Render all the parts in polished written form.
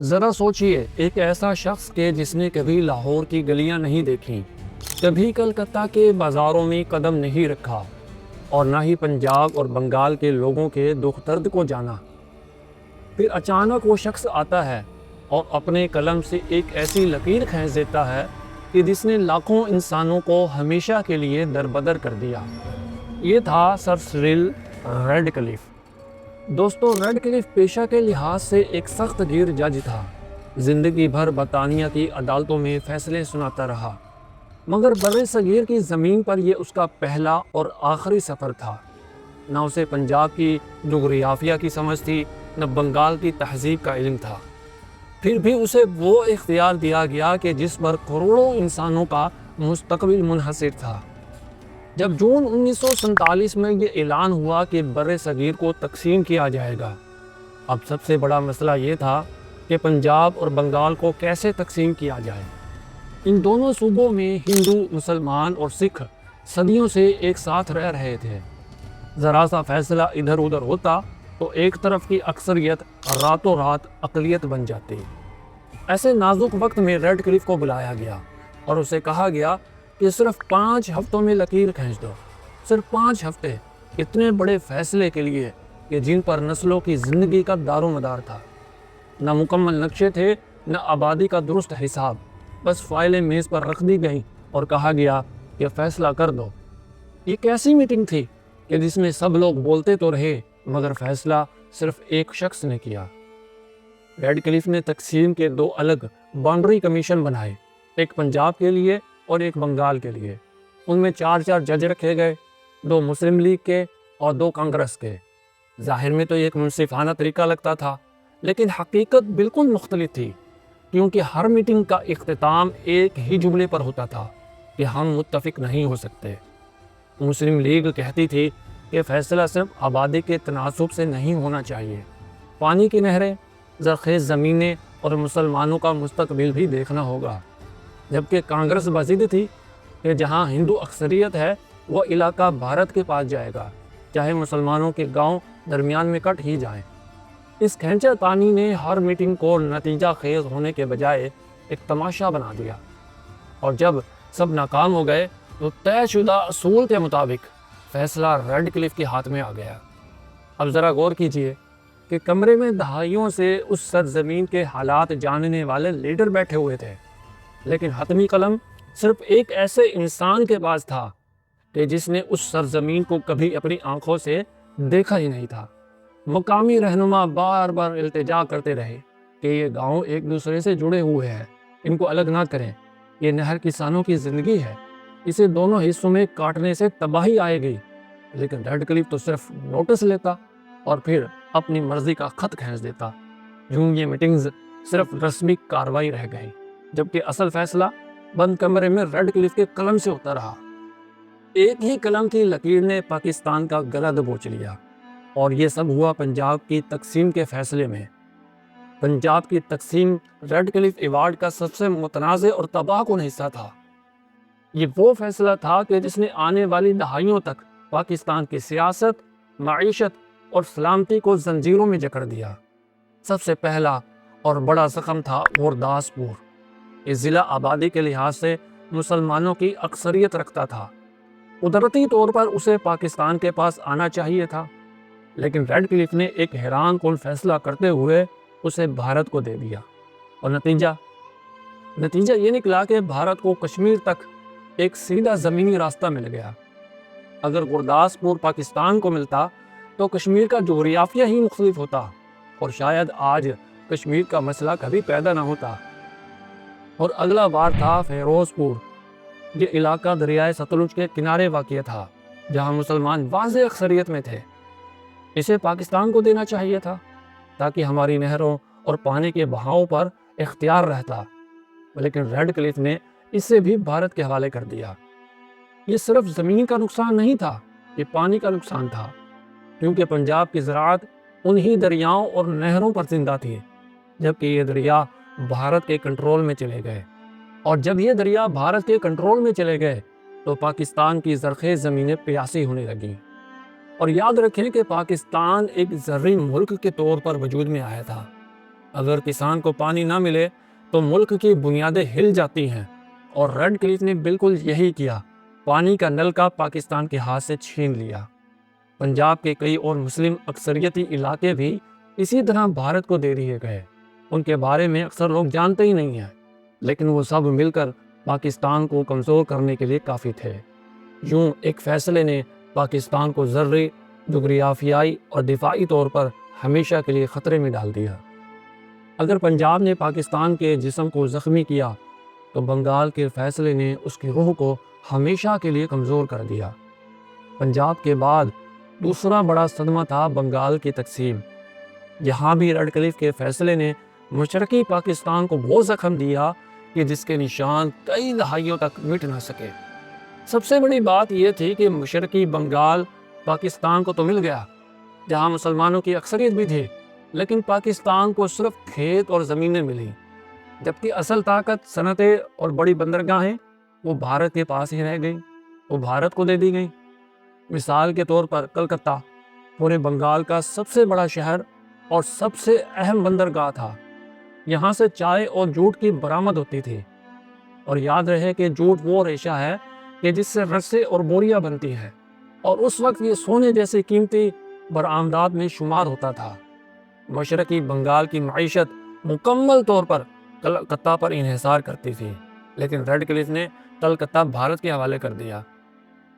ذرا سوچئے، ایک ایسا شخص کے جس نے کبھی لاہور کی گلیاں نہیں دیکھیں، کبھی کلکتہ کے بازاروں میں قدم نہیں رکھا اور نہ ہی پنجاب اور بنگال کے لوگوں کے دکھ درد کو جانا۔ پھر اچانک وہ شخص آتا ہے اور اپنے قلم سے ایک ایسی لکیر کھینچ دیتا ہے کہ جس نے لاکھوں انسانوں کو ہمیشہ کے لیے دربدر کر دیا۔ یہ تھا سر سرل ریڈکلف۔ دوستو، ریڈکلف پیشہ کے لحاظ سے ایک سخت گیر جج تھا۔ زندگی بھر برطانیہ کی عدالتوں میں فیصلے سناتا رہا، مگر بر صغیر کی زمین پر یہ اس کا پہلا اور آخری سفر تھا۔ نہ اسے پنجاب کی جغرافیہ کی سمجھ تھی، نہ بنگال کی تہذیب کا علم تھا۔ پھر بھی اسے وہ اختیار دیا گیا کہ جس پر کروڑوں انسانوں کا مستقبل منحصر تھا۔ جب جون 1947 میں یہ اعلان ہوا کہ بر صغیر کو تقسیم کیا جائے گا، اب سب سے بڑا مسئلہ یہ تھا کہ پنجاب اور بنگال کو کیسے تقسیم کیا جائے۔ ان دونوں صوبوں میں ہندو، مسلمان اور سکھ صدیوں سے ایک ساتھ رہ رہے تھے۔ ذرا سا فیصلہ ادھر ادھر ہوتا تو ایک طرف کی اکثریت راتوں رات اقلیت بن جاتی۔ ایسے نازک وقت میں ریڈکلف کو بلایا گیا اور اسے کہا گیا کہ صرف 5 ہفتوں میں لکیر کھینچ دو، صرف 5 ہفتے، اتنے بڑے فیصلے کے لیے کہ جن پر نسلوں کی زندگی کا دار و مدار تھا۔ نہ مکمل نقشے تھے، نہ آبادی کا درست حساب، بس فائلیں میز پر رکھ دی گئیں اور کہا گیا کہ فیصلہ کر دو۔ یہ کیسی میٹنگ تھی کہ جس میں سب لوگ بولتے تو رہے مگر فیصلہ صرف ایک شخص نے کیا۔ ریڈکلف نے تقسیم کے 2 الگ باؤنڈری کمیشن بنائے، ایک پنجاب کے لیے اور ایک بنگال کے لیے۔ ان میں 4 جج رکھے گئے، 2 مسلم لیگ کے اور 2 کانگریس کے۔ ظاہر میں تو ایک منصفانہ طریقہ لگتا تھا، لیکن حقیقت بالکل مختلف تھی، کیونکہ ہر میٹنگ کا اختتام ایک ہی جملے پر ہوتا تھا کہ ہم متفق نہیں ہو سکتے۔ مسلم لیگ کہتی تھی کہ فیصلہ صرف آبادی کے تناسب سے نہیں ہونا چاہیے، پانی کی نہریں، زرخیز زمینیں اور مسلمانوں کا مستقبل بھی دیکھنا ہوگا۔ جبکہ کانگریس بضد تھی کہ جہاں ہندو اکثریت ہے وہ علاقہ بھارت کے پاس جائے گا، چاہے مسلمانوں کے گاؤں درمیان میں کٹ ہی جائیں۔ اس کھینچا تانی نے ہر میٹنگ کو نتیجہ خیز ہونے کے بجائے ایک تماشا بنا دیا، اور جب سب ناکام ہو گئے تو طے شدہ اصول کے مطابق فیصلہ ریڈکلف کے ہاتھ میں آ گیا۔ اب ذرا غور کیجئے کہ کمرے میں دہائیوں سے اس سرزمین کے حالات جاننے والے لیڈر بیٹھے ہوئے تھے، لیکن حتمی قلم صرف ایک ایسے انسان کے پاس تھا کہ جس نے اس سرزمین کو کبھی اپنی آنکھوں سے دیکھا ہی نہیں تھا۔ مقامی رہنما بار بار التجا کرتے رہے کہ یہ گاؤں ایک دوسرے سے جڑے ہوئے ہیں، ان کو الگ نہ کریں، یہ نہر کسانوں کی زندگی ہے، اسے دونوں حصوں میں کاٹنے سے تباہی آئے گی۔ لیکن ریڈکلف تو صرف نوٹس لیتا اور پھر اپنی مرضی کا خط کھینچ دیتا۔ یوں یہ میٹنگز صرف رسمی کاروائی رہ گئی، جبکہ اصل فیصلہ بند کمرے میں ریڈکلف کے قلم سے ہوتا رہا۔ ایک ہی قلم کی لکیر نے پاکستان کا گلا دبوچ لیا، اور یہ سب ہوا پنجاب کی تقسیم کے فیصلے میں۔ پنجاب کی تقسیم ریڈکلف ایوارڈ کا سب سے متنازع اور تباہ کن حصہ تھا۔ یہ وہ فیصلہ تھا کہ جس نے آنے والی دہائیوں تک پاکستان کی سیاست، معیشت اور سلامتی کو زنجیروں میں جکڑ دیا۔ سب سے پہلا اور بڑا زخم تھا گورداسپور۔ یہ ضلع آبادی کے لحاظ سے مسلمانوں کی اکثریت رکھتا تھا۔ قدرتی طور پر اسے پاکستان کے پاس آنا چاہیے تھا، لیکن ریڈکلف نے ایک حیران کن فیصلہ کرتے ہوئے اسے بھارت کو دے دیا، اور نتیجہ یہ نکلا کہ بھارت کو کشمیر تک ایک سیدھا زمینی راستہ مل گیا۔ اگر گورداسپور پاکستان کو ملتا تو کشمیر کا جغرافیہ ہی مختلف ہوتا، اور شاید آج کشمیر کا مسئلہ کبھی پیدا نہ ہوتا۔ اور اگلا بار تھا فیروز پور۔ یہ علاقہ دریائے ستلج کے کنارے واقع تھا، جہاں مسلمان واضح اکثریت میں تھے۔ اسے پاکستان کو دینا چاہیے تھا تاکہ ہماری نہروں اور پانی کے بہاؤ پر اختیار رہتا، لیکن ریڈکلف نے اسے بھی بھارت کے حوالے کر دیا۔ یہ صرف زمین کا نقصان نہیں تھا، یہ پانی کا نقصان تھا، کیونکہ پنجاب کی زراعت انہی دریاؤں اور نہروں پر زندہ تھی، جبکہ یہ دریا بھارت کے کنٹرول میں چلے گئے۔ اور جب یہ دریا بھارت کے کنٹرول میں چلے گئے تو پاکستان کی زرخیز زمینیں پیاسی ہونے لگیں۔ اور یاد رکھیں کہ پاکستان ایک زرعی ملک کے طور پر وجود میں آیا تھا، اگر کسان کو پانی نہ ملے تو ملک کی بنیادیں ہل جاتی ہیں، اور ریڈ کلف نے بالکل یہی کیا، پانی کا نلکا پاکستان کے ہاتھ سے چھین لیا۔ پنجاب کے کئی اور مسلم اکثریتی علاقے بھی اسی طرح بھارت کو دے دیے گئے۔ ان کے بارے میں اکثر لوگ جانتے ہی نہیں ہیں، لیکن وہ سب مل کر پاکستان کو کمزور کرنے کے لیے کافی تھے۔ یوں ایک فیصلے نے پاکستان کو زرعی، جغرافیائی اور دفاعی طور پر ہمیشہ کے لیے خطرے میں ڈال دیا۔ اگر پنجاب نے پاکستان کے جسم کو زخمی کیا تو بنگال کے فیصلے نے اس کی روح کو ہمیشہ کے لیے کمزور کر دیا۔ پنجاب کے بعد دوسرا بڑا صدمہ تھا بنگال کی تقسیم۔ یہاں بھی ریڈ کلف کے فیصلے نے مشرقی پاکستان کو وہ زخم دیا کہ جس کے نشان کئی دہائیوں تک مٹ نہ سکے۔ سب سے بڑی بات یہ تھی کہ مشرقی بنگال پاکستان کو تو مل گیا، جہاں مسلمانوں کی اکثریت بھی تھی، لیکن پاکستان کو صرف کھیت اور زمینیں ملی، جبکہ اصل طاقت، صنعتیں اور بڑی بندرگاہیں وہ بھارت کے پاس ہی رہ گئیں، وہ بھارت کو دے دی گئیں۔ مثال کے طور پر کلکتہ پورے بنگال کا سب سے بڑا شہر اور سب سے اہم بندرگاہ تھا۔ یہاں سے چائے اور جوٹ کی برآمد ہوتی تھی، اور یاد رہے کہ جوٹ وہ ریشہ ہے کہ جس سے رسے اور بوریاں بنتی ہیں، اور اس وقت یہ سونے جیسی قیمتی برآمدات میں شمار ہوتا تھا۔ مشرقی بنگال کی معیشت مکمل طور پر کلکتہ پر انحصار کرتی تھی، لیکن ریڈ کلف نے کلکتہ بھارت کے حوالے کر دیا۔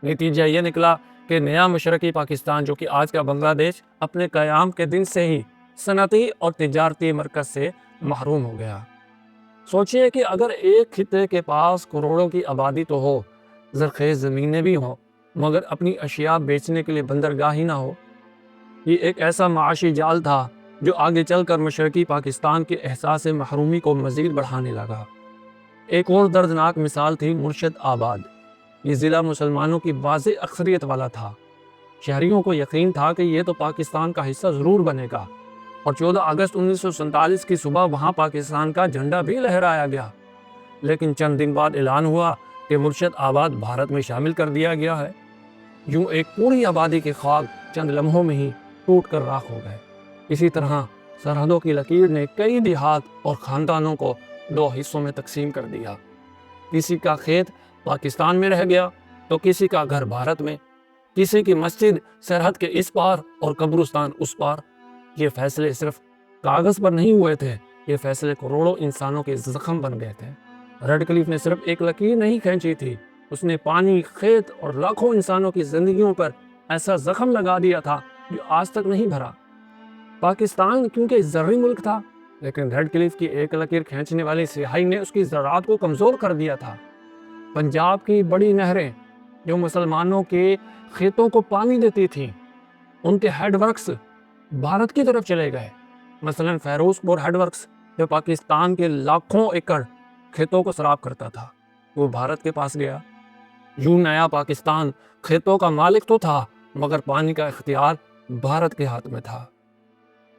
نتیجہ یہ نکلا کہ نیا مشرقی پاکستان، جو کہ آج کا بنگلہ دیش، اپنے قیام کے دن سے ہی صنعتی اور تجارتی مرکز سے محروم ہو گیا۔ سوچئے کہ اگر ایک خطے کے پاس کروڑوں کی آبادی تو ہو، زرخیز زمینیں بھی ہوں، مگر اپنی اشیاء بیچنے کے لیے بندرگاہ ہی نہ ہو، یہ ایک ایسا معاشی جال تھا جو آگے چل کر مشرقی پاکستان کے احساس محرومی کو مزید بڑھانے لگا۔ ایک اور دردناک مثال تھی مرشد آباد۔ یہ ضلع مسلمانوں کی واضح اکثریت والا تھا۔ شہریوں کو یقین تھا کہ یہ تو پاکستان کا حصہ ضرور بنے گا، اور 14 اگست 1947 کی صبح وہاں پاکستان کا جھنڈا بھی لہرایا گیا۔ لیکن چند دن بعد اعلان ہوا کہ مرشد آباد بھارت میں شامل کر دیا گیا ہے۔ یوں ایک پوری آبادی کے خواب چند لمحوں میں ہی ٹوٹ کر راکھ ہو گئے۔ اسی طرح سرحدوں کی لکیر نے کئی دیہات اور خاندانوں کو دو حصوں میں تقسیم کر دیا۔ کسی کا کھیت پاکستان میں رہ گیا تو کسی کا گھر بھارت میں، کسی کی مسجد سرحد کے اس پار اور قبرستان اس پار۔ یہ فیصلے صرف کاغذ پر نہیں ہوئے تھے، یہ فیصلے کروڑوں انسانوں کے زخم بن گئے تھے۔ ریڈ کلف نے صرف ایک لکیر نہیں کھینچی تھی، اس نے پانی، کھیت اور لاکھوں انسانوں کی زندگیوں پر ایسا زخم لگا دیا تھا جو آج تک نہیں بھرا۔ پاکستان کیونکہ زرعی ملک تھا، لیکن ریڈ کلف کی ایک لکیر کھینچنے والی سیاہی نے اس کی زراعت کو کمزور کر دیا تھا۔ پنجاب کی بڑی نہریں جو مسلمانوں کے کھیتوں کو پانی دیتی تھیں، ان کے ہیڈ ورکس بھارت کی طرف چلے گئے۔ مثلا فیروز پور ہیڈ ورکس، جو پاکستان کے لاکھوں ایکڑ کھیتوں کو سیراب کرتا تھا، وہ بھارت کے پاس گیا۔ یوں نیا پاکستان کھیتوں کا مالک تو تھا، مگر پانی کا اختیار بھارت کے ہاتھ میں تھا۔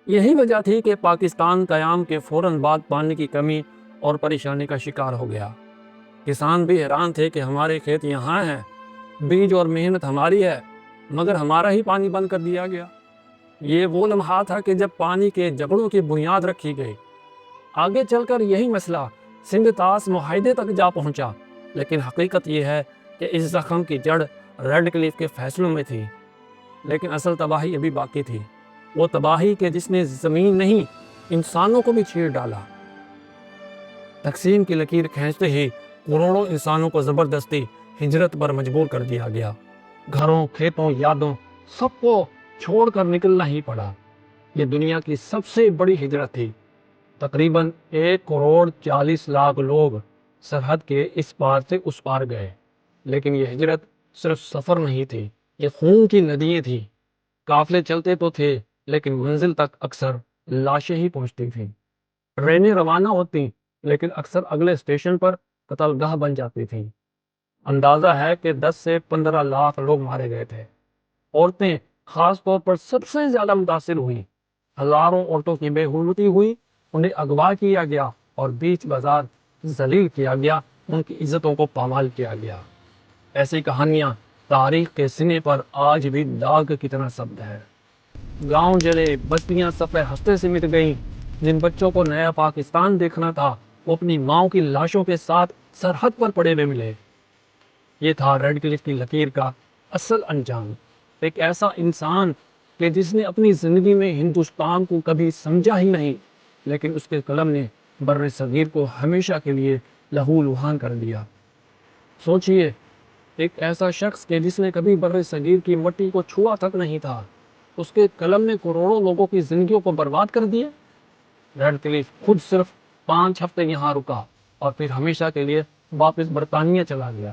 یہی وجہ تھی کہ پاکستان قیام کے فوراً بعد پانی کی کمی اور پریشانی کا شکار ہو گیا۔ کسان بھی حیران تھے کہ ہمارے کھیت یہاں ہیں، بیج اور محنت ہماری ہے، مگر ہمارا ہی پانی بند کر دیا گیا۔ یہ وہ لمحہ تھا کہ جب پانی کے جھگڑوں کی بنیاد رکھی گئی۔ آگے چل کر یہی مسئلہ سندھ طاس معاہدے تک جا پہنچا، لیکن حقیقت یہ ہے کہ اس زخم کی جڑ ریڈ کلف کے فیصلوں میں تھی۔ لیکن اصل تباہی ابھی باقی تھی، وہ تباہی کہ جس نے زمین نہیں، انسانوں کو بھی چیر ڈالا۔ تقسیم کی لکیر کھینچتے ہی کروڑوں انسانوں کو زبردستی ہجرت پر مجبور کر دیا گیا۔ گھروں، کھیتوں، یادوں، سب کو چھوڑ کر نکلنا ہی پڑا۔ یہ دنیا کی سب سے بڑی ہجرت تھی۔ تقریباً 1,40,00,000 لوگ سرحد کے اس پار سے اس پار گئے۔ لیکن یہ ہجرت صرف سفر نہیں تھی، یہ خون کی ندییں تھیں۔ قافلے چلتے تو تھے، لیکن منزل تک اکثر لاشیں ہی پہنچتی تھیں۔ ٹرینیں روانہ ہوتی، لیکن اکثر اگلے اسٹیشن پر قتل گاہ بن جاتی تھیں۔ اندازہ ہے کہ 10 سے 15 لاکھ لوگ مارے گئے تھے۔ عورتیں خاص طور پر سب سے زیادہ متاثر ہوئیں۔ ہزاروں عورتوں کی بے حرمتی ہوئی، انہیں اغوا کیا گیا اور بیچ بازار ذلیل کیا گیا، ان کی عزتوں کو پامال کیا گیا۔ ایسی کہانیاں تاریخ کے سینے پر آج بھی داغ کی طرح سبز ہے۔ گاؤں جلے، بستیاں صفحے ہستے سے مٹ گئیں، جن بچوں کو نیا پاکستان دیکھنا تھا وہ اپنی ماں کی لاشوں کے ساتھ سرحد پر پڑے ہوئے ملے۔ یہ تھا ریڈ کلف کی لکیر کا اصل انجام، ایک ایسا انسان کہ جس نے اپنی زندگی میں ہندوستان کو کبھی سمجھا ہی نہیں، لیکن اس کے قلم نے بر صغیر کو ہمیشہ کے لیے لہو لہان کر دیا۔ سوچئے، ایک ایسا شخص کہ جس نے کبھی بر صغیر کی مٹی کو چھوا تک نہیں تھا، اس کے قلم نے کروڑوں لوگوں کی زندگیوں کو برباد کر دیا۔ ریڈ کلف خود صرف 5 ہفتے یہاں رکا اور پھر ہمیشہ کے لیے واپس برطانیہ چلا گیا،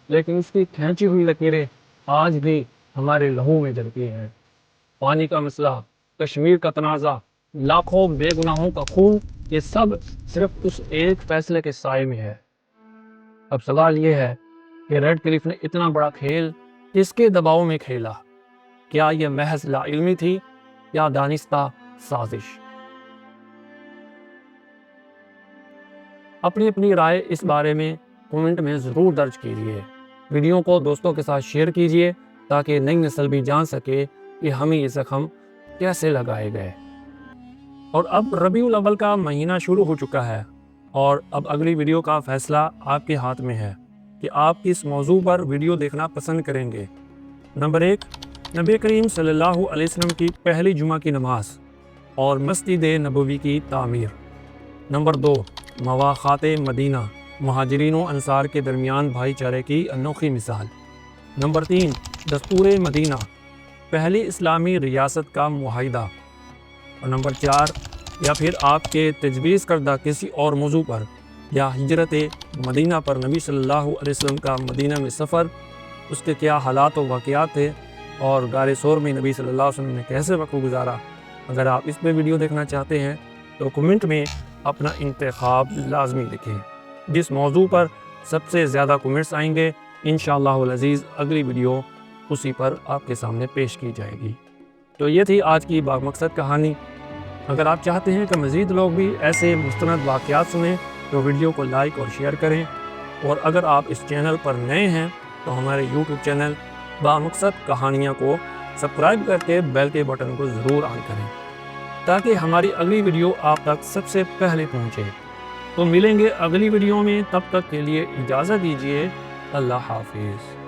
لیکن اس کی کھینچی ہوئی لکیریں آج بھی ہمارے لہو میں جلتی ہیں۔ پانی کا مسئلہ، کشمیر کا تنازع، لاکھوں بے گناہوں کا خون، یہ سب صرف اس ایک فیصلے کے سائے میں ہے۔ اب سوال یہ ہے کہ ریڈ کلف نے اتنا بڑا کھیل کس کے دباؤ میں کھیلا؟ کیا یہ محض لا علمی تھی یا دانستہ سازش؟ اپنی اپنی رائے اس بارے میں کومنٹ میں ضرور درج کیجیے۔ ویڈیو کو دوستوں کے ساتھ شیئر کیجیے تاکہ نئی نسل بھی جان سکے کہ ہمیں یہ زخم کیسے لگائے گئے۔ اور اب ربیع الاول کا مہینہ شروع ہو چکا ہے اور اب اگلی ویڈیو کا فیصلہ آپ کے ہاتھ میں ہے کہ آپ کس موضوع پر ویڈیو دیکھنا پسند کریں گے۔ نمبر 1، نبی کریم صلی اللہ علیہ وسلم کی پہلی جمعہ کی نماز اور مسجد نبوی کی تعمیر۔ نمبر 2، مواخات مدینہ، مہاجرین و انصار کے درمیان بھائی چارے کی انوکھی مثال۔ نمبر 3، دستور مدینہ، پہلی اسلامی ریاست کا معاہدہ۔ اور نمبر 4، یا پھر آپ کے تجویز کردہ کسی اور موضوع پر یا ہجرت مدینہ پر نبی صلی اللہ علیہ وسلم کا مدینہ میں سفر، اس کے کیا حالات و واقعات تھے اور غار ثور میں نبی صلی اللہ علیہ وسلم نے کیسے وقت گزارا۔ اگر آپ اس پہ ویڈیو دیکھنا چاہتے ہیں تو کمنٹ میں اپنا انتخاب لازمی لکھیں۔ جس موضوع پر سب سے زیادہ کمنٹس آئیں گے انشاءاللہ العزیز اگلی ویڈیو اسی پر آپ کے سامنے پیش کی جائے گی۔ تو یہ تھی آج کی با مقصد کہانی۔ اگر آپ چاہتے ہیں کہ مزید لوگ بھی ایسے مستند واقعات سنیں تو ویڈیو کو لائک اور شیئر کریں، اور اگر آپ اس چینل پر نئے ہیں تو ہمارے یوٹیوب چینل با مقصد کہانیاں کو سبسکرائب کر کے بیل کے بٹن کو ضرور آن کریں تاکہ ہماری اگلی ویڈیو آپ تک سب سے پہلے پہنچے۔ تو ملیں گے اگلی ویڈیو میں، تب تک کے لیے اجازت دیجیے۔ اللہ حافظ۔